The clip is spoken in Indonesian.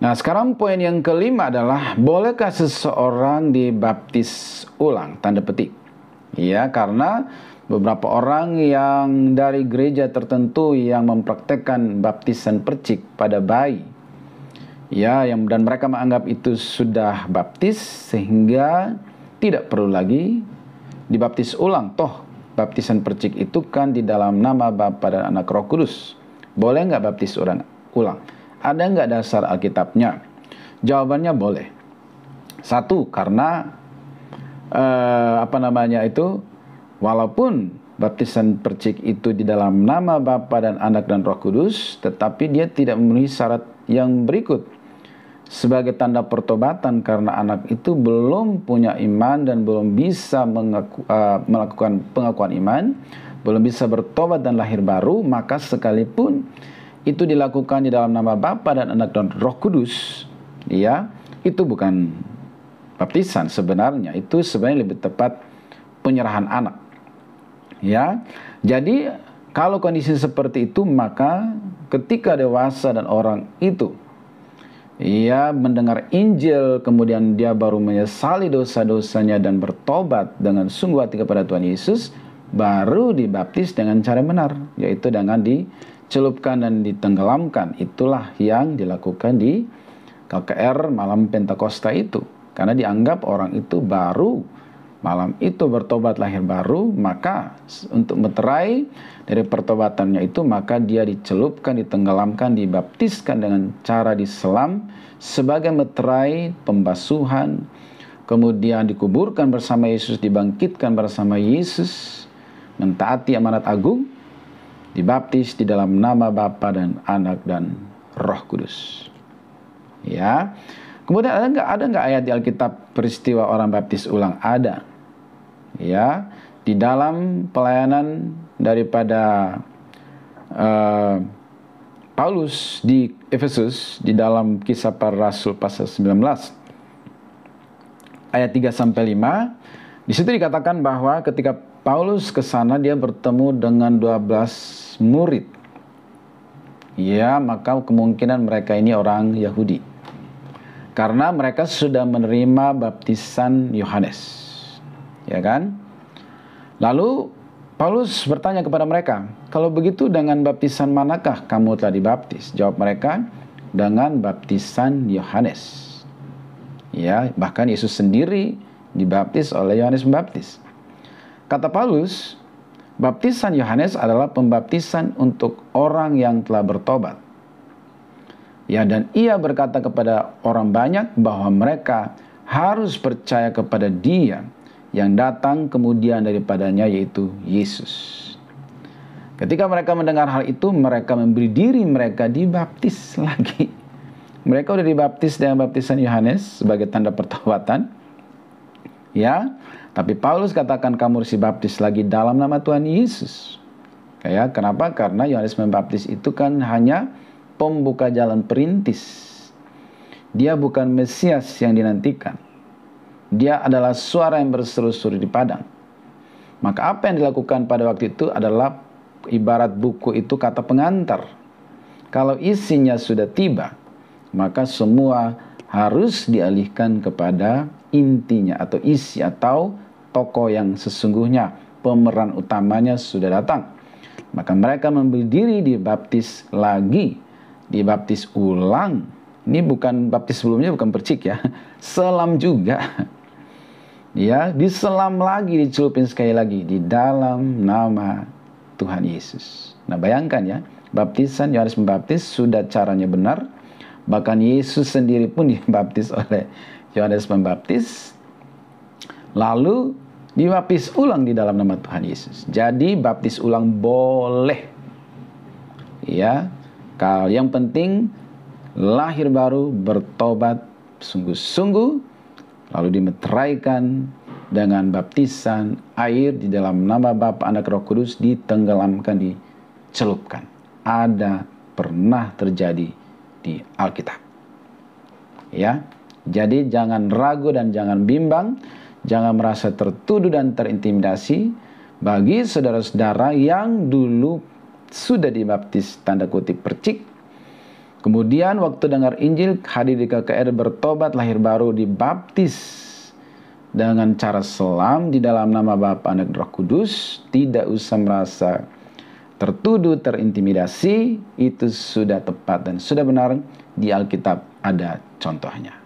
Nah, sekarang poin yang kelima adalah, bolehkah seseorang dibaptis ulang? Tanda petik. Ya, karena beberapa orang yang dari gereja tertentu yang mempraktekkan baptisan percik pada bayi. Ya, dan mereka menganggap itu sudah baptis sehingga tidak perlu lagi dibaptis ulang. Toh, baptisan percik itu kan di dalam nama Bapa dan Anak Roh Kudus. Boleh nggak baptis ulang? Ada nggak dasar Alkitabnya? Jawabannya boleh. Satu, karena walaupun baptisan percik itu di dalam nama Bapa dan Anak dan Roh Kudus, tetapi dia tidak memenuhi syarat yang berikut. Sebagai tanda pertobatan, karena anak itu belum punya iman dan belum bisa melakukan pengakuan iman, belum bisa bertobat dan lahir baru, maka sekalipun itu dilakukan di dalam nama Bapa dan Anak dan Roh Kudus, ya, itu bukan baptisan sebenarnya. Itu sebenarnya lebih tepat penyerahan anak. Ya. Jadi kalau kondisi seperti itu, maka ketika dewasa dan orang itu mendengar Injil, kemudian dia baru menyesali dosa-dosanya dan bertobat dengan sungguh hati kepada Tuhan Yesus, baru dibaptis dengan cara benar, yaitu dengan dicelupkan dan ditenggelamkan. Itulah yang dilakukan di KKR malam Pentakosta itu. Karena dianggap orang itu baru malam itu bertobat lahir baru, maka untuk meterai dari pertobatannya itu, maka dia dicelupkan, ditenggelamkan, dibaptiskan dengan cara diselam sebagai meterai pembasuhan, kemudian dikuburkan bersama Yesus, dibangkitkan bersama Yesus, mentaati amanat agung, dibaptis di dalam nama Bapa dan Anak dan Roh Kudus. Ya. Kemudian ada nggak ayat di Alkitab peristiwa orang baptis ulang? Ada. Ya, di dalam pelayanan daripada Paulus di Efesus, di dalam Kisah Para Rasul pasal 19 ayat 3 sampai 5, di situ dikatakan bahwa ketika Paulus ke sana dia bertemu dengan 12 murid. Ya, maka kemungkinan mereka ini orang Yahudi. Karena mereka sudah menerima baptisan Yohanes. Ya kan? Lalu Paulus bertanya kepada mereka, kalau begitu dengan baptisan manakah kamu telah dibaptis? Jawab mereka, dengan baptisan Yohanes. Ya, bahkan Yesus sendiri dibaptis oleh Yohanes Pembaptis. Kata Paulus, baptisan Yohanes adalah pembaptisan untuk orang yang telah bertobat. Ya, dan ia berkata kepada orang banyak bahwa mereka harus percaya kepada Dia yang datang kemudian daripadanya, yaitu Yesus. Ketika mereka mendengar hal itu, mereka memberi diri mereka dibaptis lagi. Mereka sudah dibaptis dengan baptisan Yohanes sebagai tanda pertobatan. Ya, tapi Paulus katakan kamu harus dibaptis lagi dalam nama Tuhan Yesus. Ya, kenapa? Karena Yohanes Pembaptis itu kan hanya pembuka jalan perintis. Dia bukan Mesias yang dinantikan. Dia adalah suara yang berseru-seru di padang. Maka apa yang dilakukan pada waktu itu adalah ibarat buku itu kata pengantar. Kalau isinya sudah tiba, maka semua harus dialihkan kepada intinya atau isi atau tokoh yang sesungguhnya, pemeran utamanya sudah datang. Maka mereka memberi diri dibaptis lagi, dibaptis ulang. Ini bukan baptis sebelumnya, bukan percik ya, selam juga. Ya, diselam lagi, dicelupin sekali lagi di dalam nama Tuhan Yesus. Nah, bayangkan ya, baptisan Yohanes Pembaptis sudah caranya benar. Bahkan Yesus sendiri pun dibaptis oleh Yohanes Pembaptis. Lalu dibaptis ulang di dalam nama Tuhan Yesus. Jadi baptis ulang boleh. Ya, kalau yang penting lahir baru, bertobat sungguh-sungguh, lalu dimeteraikan dengan baptisan air di dalam nama Bapa, Anak, Roh Kudus, ditenggelamkan, dicelupkan. Ada pernah terjadi di Alkitab. Ya, jadi jangan ragu dan jangan bimbang, jangan merasa tertuduh dan terintimidasi. Bagi saudara-saudara yang dulu sudah dibaptis tanda kutip percik, Kemudian waktu dengar Injil, hadir di KKR, bertobat, lahir baru, dibaptis dengan cara selam di dalam nama Bapa, Anak, Roh Kudus, tidak usah merasa tertuduh, terintimidasi. Itu sudah tepat dan sudah benar, di Alkitab ada contohnya.